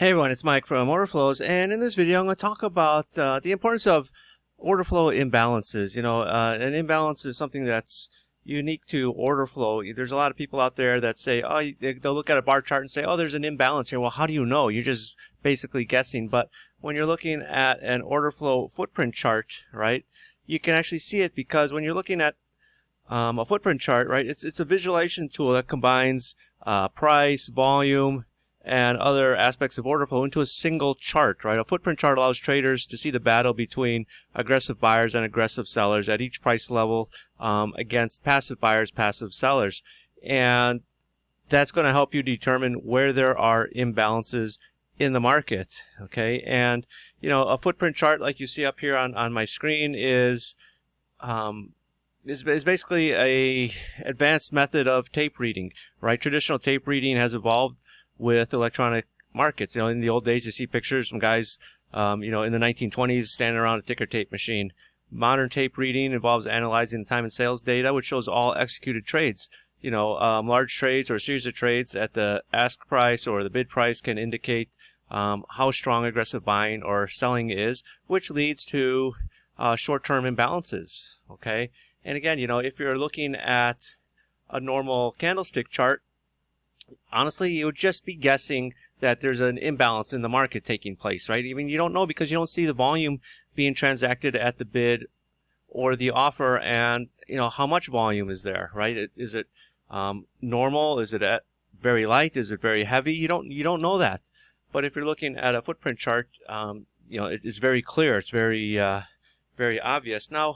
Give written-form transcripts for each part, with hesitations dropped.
Hey everyone, it's Mike from Orderflows, and in this video I'm going to talk about the importance of order flow imbalances. An imbalance is something that's unique to order flow. There's a lot of people out there that say, oh, they'll look at a bar chart and say, oh, there's an imbalance here. Well, how do you know? You're just basically guessing. But when you're looking at an order flow footprint chart, right, you can actually see it, because when you're looking at a footprint chart, right, it's a visualization tool that combines price, volume, and other aspects of order flow into a single chart, right? A footprint chart allows traders to see the battle between aggressive buyers and aggressive sellers at each price level against passive buyers, passive sellers. And that's going to help you determine where there are imbalances in the market, okay? And, a footprint chart like you see up here on my screen is basically a advanced method of tape reading, right? Traditional tape reading has evolved with electronic markets. In the old days, you see pictures from guys, in the 1920s standing around a ticker tape machine. Modern tape reading involves analyzing the time and sales data, which shows all executed trades. Large trades or a series of trades at the ask price or the bid price can indicate how strong aggressive buying or selling is, which leads to short-term imbalances, okay? And again, if you're looking at a normal candlestick chart, honestly, you would just be guessing that there's an imbalance in the market taking place, right? Even you don't know, because you don't see the volume being transacted at the bid or the offer, and how much volume is there, right? Is it normal? Is it very light? Is it very heavy? You don't know that. But if you're looking at a footprint chart, it's very clear. It's very very obvious. Now,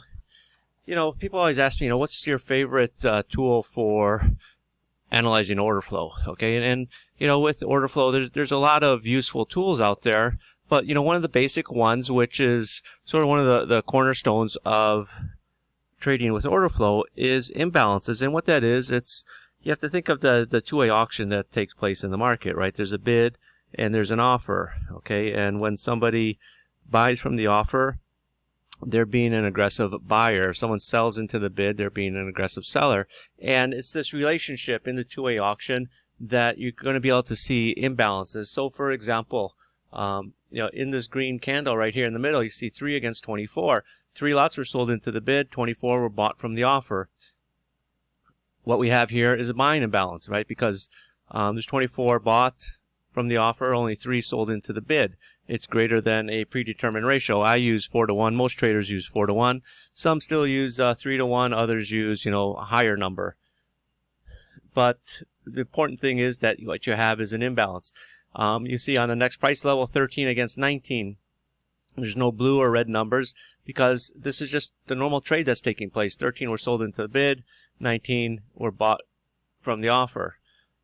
people always ask me, what's your favorite tool for analyzing order flow? Okay, and with order flow, there's a lot of useful tools out there, but one of the basic ones, which is sort of one of the cornerstones of trading with order flow, is imbalances. And what that is, you have to think of the two-way auction that takes place in the market, right? There's a bid and there's an offer, okay? And when somebody buys from the offer, they're being an aggressive buyer. If someone sells into the bid, they're being an aggressive seller. And it's this relationship in the two-way auction that you're going to be able to see imbalances. So, for example, in this green candle right here in the middle, you see 3 against 24. 3 lots were sold into the bid, 24 were bought from the offer. What we have here is a buying imbalance, right? Because there's 24 bought from the offer, only 3 sold into the bid. It's greater than a predetermined ratio. I use 4-to-1. Most traders use 4-to-1. Some still use 3-to-1. Others use, a higher number. But the important thing is that what you have is an imbalance. You see on the next price level, 13 against 19. There's no blue or red numbers, because this is just the normal trade that's taking place. 13 were sold into the bid. 19 were bought from the offer.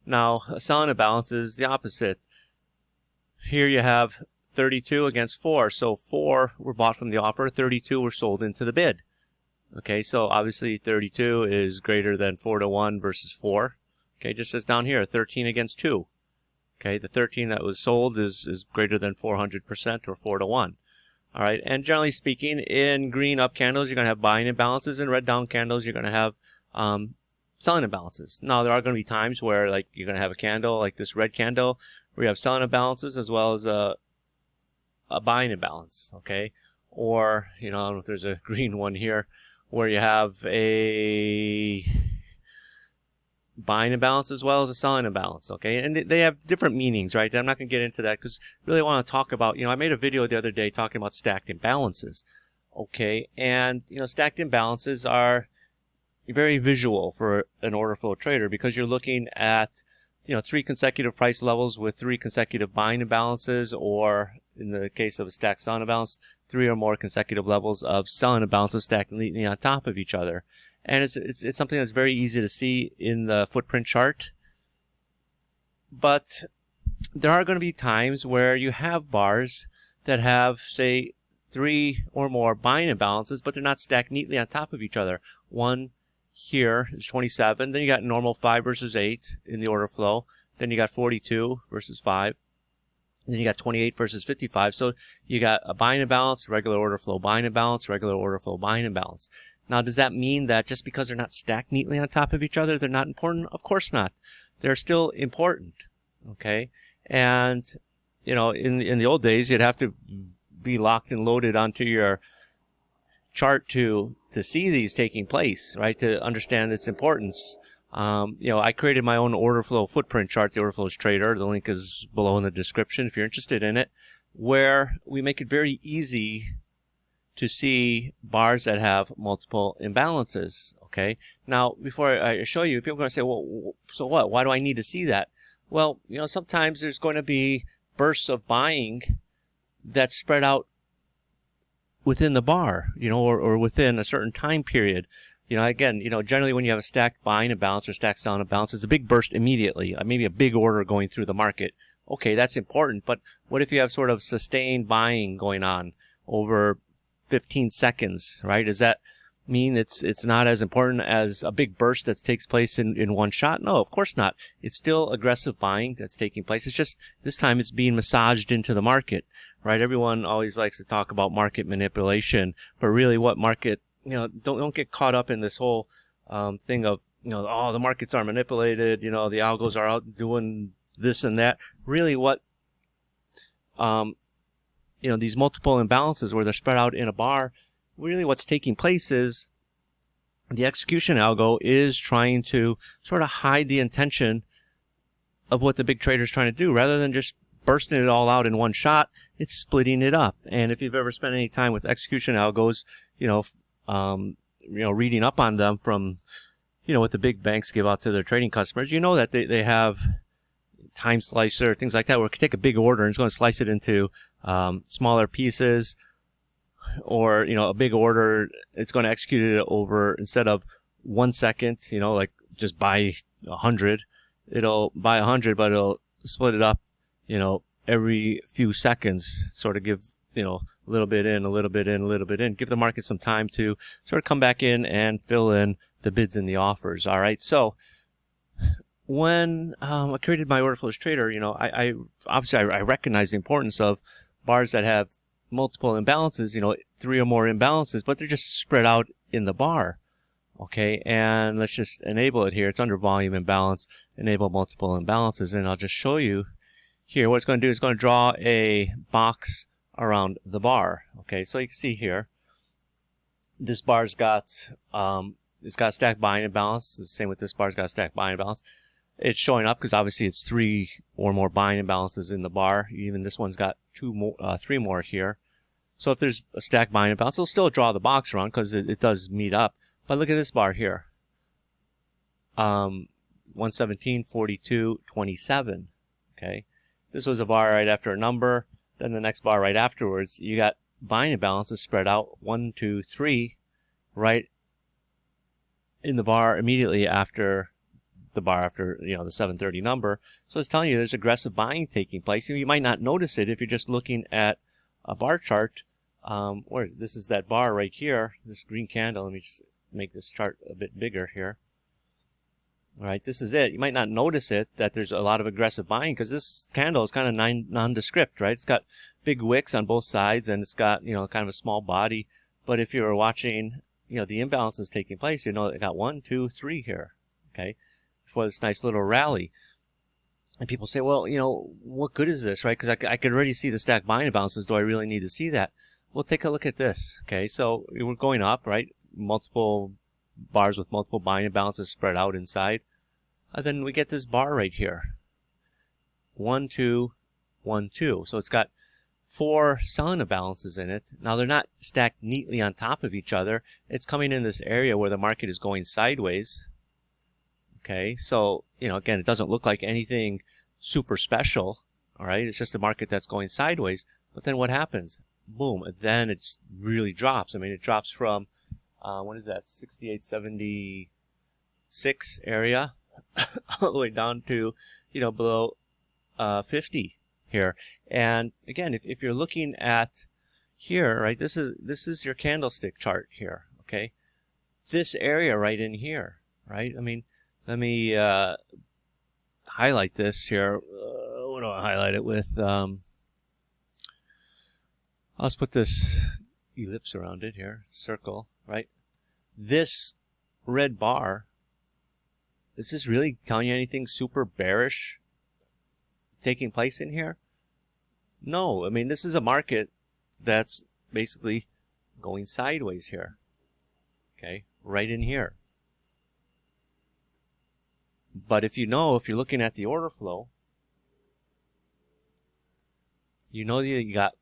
Now, a selling imbalance is the opposite. Here you have 32 against 4. So 4 were bought from the offer, 32 were sold into the bid. Okay, so obviously 32 is greater than 4-to-1 versus 4. Okay, just as down here, 13 against 2. Okay, the 13 that was sold is greater than 400% or 4-to-1. All right, and generally speaking, in green up candles, you're going to have buying imbalances. In red down candles, you're going to have selling imbalances. Now, there are going to be times where, like, you're going to have a candle like this red candle where you have selling imbalances as well as a buying imbalance, okay? Or, I don't know if there's a green one here where you have a buying imbalance as well as a selling imbalance, okay? And they have different meanings, right? I'm not going to get into that, because really I want to talk about, I made a video the other day talking about stacked imbalances, okay? And, stacked imbalances are very visual for an order flow trader, because you're looking at 3 consecutive price levels with 3 consecutive buying imbalances, or in the case of a stacked selling imbalance, 3 or more consecutive levels of selling imbalances stacked neatly on top of each other. And it's something that's very easy to see in the footprint chart. But there are going to be times where you have bars that have, say, 3 or more buying imbalances, but they're not stacked neatly on top of each other. One here is 27. Then you got normal 5 versus 8 in the order flow. Then you got 42 versus 5. Then you got 28 versus 55. So you got a buying imbalance, regular order flow, buying imbalance, regular order flow, buying imbalance. Now, does that mean that just because they're not stacked neatly on top of each other, they're not important? Of course not. They're still important, okay? And in the old days, you'd have to be locked and loaded onto your chart to see these taking place, right? To understand its importance. I created my own order flow footprint chart, the Orderflows Trader. The link is below in the description if you're interested in it, where we make it very easy to see bars that have multiple imbalances. Okay. Now, before I show you, people are going to say, well, so what? Why do I need to see that? Well, sometimes there's going to be bursts of buying that's spread out within the bar, or within a certain time period. Again, generally when you have a stacked buying imbalance or stacked selling imbalance, it's a big burst immediately, maybe a big order going through the market. Okay, that's important, but what if you have sort of sustained buying going on over 15 seconds, right? Does that mean it's not as important as a big burst that takes place in one shot? No, of course not. It's still aggressive buying that's taking place. It's just this time it's being massaged into the market, right? Everyone always likes to talk about market manipulation, but really what market, don't get caught up in this whole thing of, the markets are manipulated, the algos are out doing this and that. Really what, these multiple imbalances where they're spread out in a bar, really what's taking place is the execution algo is trying to sort of hide the intention of what the big trader is trying to do. Rather than just bursting it all out in one shot, it's splitting it up. And if you've ever spent any time with execution algos, reading up on them from, what the big banks give out to their trading customers, that they have time slicer, things like that, where it can take a big order and it's going to slice it into smaller pieces. Or, a big order, it's going to execute it over, instead of 1 second, like just buy 100, it'll buy 100, but it'll split it up, every few seconds, sort of give, a little bit in, a little bit in, a little bit in, give the market some time to sort of come back in and fill in the bids and the offers. All right. So when I created my Orderflows Trader, I obviously recognize the importance of bars that have multiple imbalances, 3 or more imbalances, but they're just spread out in the bar. Okay, and let's just enable it here. It's under volume imbalance, enable multiple imbalances, and I'll just show you here what it's going to do. It's going to draw a box around the bar. Okay, so you can see here, this bar's got it's got stacked buying imbalance. The same with this bar's got stacked buying imbalance. It's showing up because obviously it's 3 or more buying imbalances in the bar. Even this one's got 3 more here. So if there's a stacked buying imbalance, it'll still draw the box around because it does meet up. But look at this bar here. 117, 42, 27. Okay. This was a bar right after a number. Then the next bar right afterwards, you got buying imbalances spread out 1, 2, 3 right in the bar immediately after the bar after, the 730 number. So it's telling you there's aggressive buying taking place. You might not notice it if you're just looking at a bar chart. This is that bar right here, this green candle. Let me just make this chart a bit bigger here. All right, this is it. You might not notice it, that there's a lot of aggressive buying, because this candle is kind of nondescript, right? It's got big wicks on both sides, and it's got, kind of a small body. But if you're watching, the imbalances taking place, it got 1, 2, 3 here, okay, for this nice little rally. And people say, well, what good is this, right? Because I could already see the stacked buying imbalances. Do I really need to see that? Well, take a look at this, okay? So we're going up, right? Multiple bars with multiple buying imbalances spread out inside. And then we get this bar right here. 1, 2, 1, 2. So it's got 4 selling imbalances in it. Now they're not stacked neatly on top of each other. It's coming in this area where the market is going sideways. Okay, so, again, it doesn't look like anything super special, all right? It's just a market that's going sideways. But then what happens? Boom, and then it really drops. I mean, it drops from, what is that, 68.76 area all the way down to, below 50 here. And again, if you're looking at here, right, this is your candlestick chart here, okay? This area right in here, right? I mean, let me highlight this here. What do I highlight it with? Let's put this ellipse around it here, circle, right? This red bar, is this really telling you anything super bearish taking place in here? No, I mean, this is a market that's basically going sideways here. Okay, right in here. But if you're looking at the order flow, you know that you got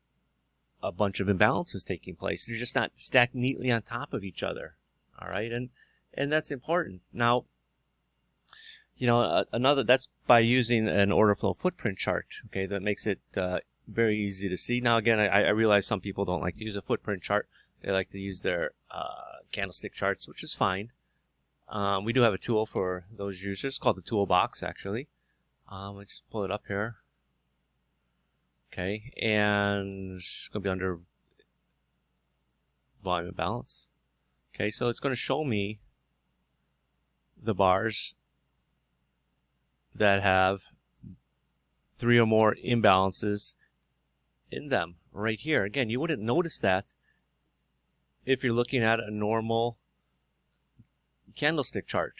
a bunch of imbalances taking place. They're just not stacked neatly on top of each other. All right, and that's important. Now, that's by using an order flow footprint chart. Okay, that makes it very easy to see. Now, again, I realize some people don't like to use a footprint chart. They like to use their candlestick charts, which is fine. We do have a tool for those users called the toolbox, actually. Let's just pull it up here. Okay, and it's going to be under volume and balance. Okay, so it's going to show me the bars that have 3 or more imbalances in them right here. Again, you wouldn't notice that if you're looking at a normal candlestick chart.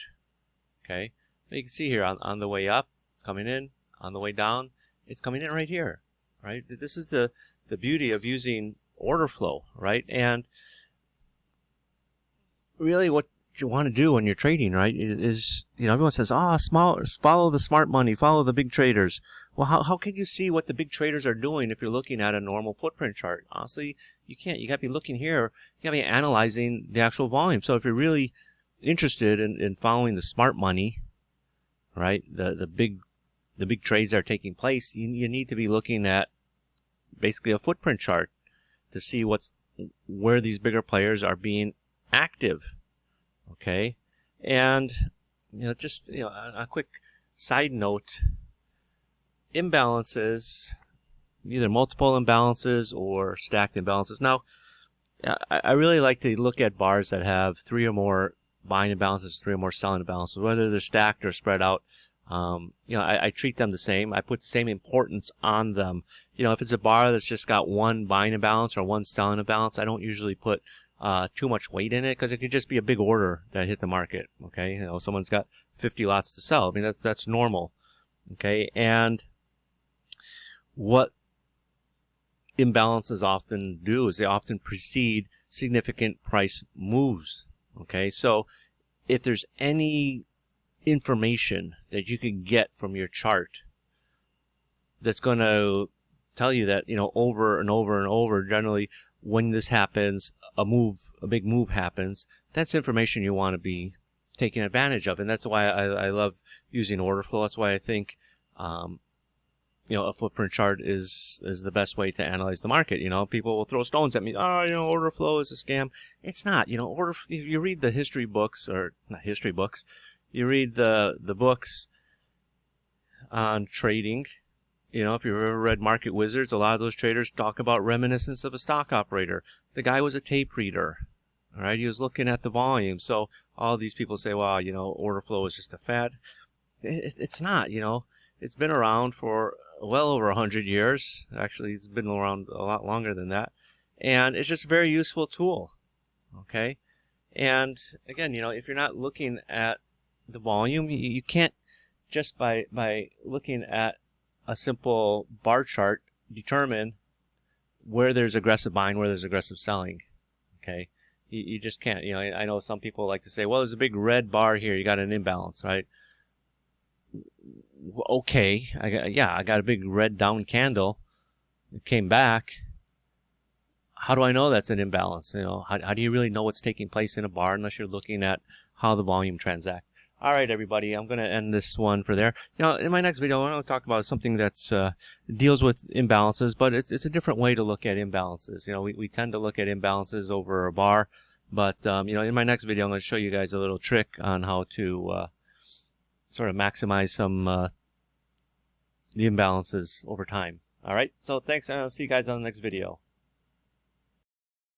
Okay, you can see here on the way up, it's coming in. On the way down, it's coming in right here. Right, this is the beauty of using order flow, right? And really, what you want to do when you're trading, right, is everyone says, follow the smart money, follow the big traders. Well, how can you see what the big traders are doing if you're looking at a normal footprint chart? Honestly, you can't. You got to be looking here. You got to be analyzing the actual volume. So if you're really interested in following the smart money, right, the big trades that are taking place, you need to be looking at basically a footprint chart to see where these bigger players are being active. Okay, and just a quick side note: imbalances, either multiple imbalances or stacked imbalances. Now, I really like to look at bars that have 3 or more buying imbalances, 3 or more selling imbalances, whether they're stacked or spread out. I treat them the same. I put the same importance on them. If it's a bar that's just got 1 buying imbalance or 1 selling imbalance, I don't usually put too much weight in it, because it could just be a big order that hit the market. Okay, someone's got 50 lots to sell. I mean, that's normal. Okay, and what imbalances often do is they often precede significant price moves. Okay, so if there's any information that you can get from your chart that's going to tell you that over and over and over, generally when this happens, a big move happens, that's information you want to be taking advantage of. And that's why I love using order flow. That's why I think a footprint chart is the best way to analyze the market. People will throw stones at me. Order flow is a scam. It's not. You read the history books, or not history books, you read the books on trading. If you've ever read Market Wizards, a lot of those traders talk about reminiscence of a stock operator. The guy was a tape reader. All right, he was looking at the volume. So all these people say, well, order flow is just a fad. It's not. It's been around for well over 100 years. Actually, it's been around a lot longer than that. And it's just a very useful tool. Okay, and again, if you're not looking at the volume, you can't just by looking at a simple bar chart determine where there's aggressive buying, where there's aggressive selling. Okay, you just can't. I know some people like to say, well, there's a big red bar here, you got an imbalance, right? Okay, I got a big red down candle. It came back. How do I know that's an imbalance? How do you really know what's taking place in a bar unless you're looking at how the volume transacts? All right, everybody, I'm going to end this one for there. In my next video, I want to talk about something that's deals with imbalances, but it's a different way to look at imbalances. We tend to look at imbalances over a bar, but in my next video, I'm going to show you guys a little trick on how to sort of maximize some the imbalances over time. All right, so thanks, and I'll see you guys on the next video.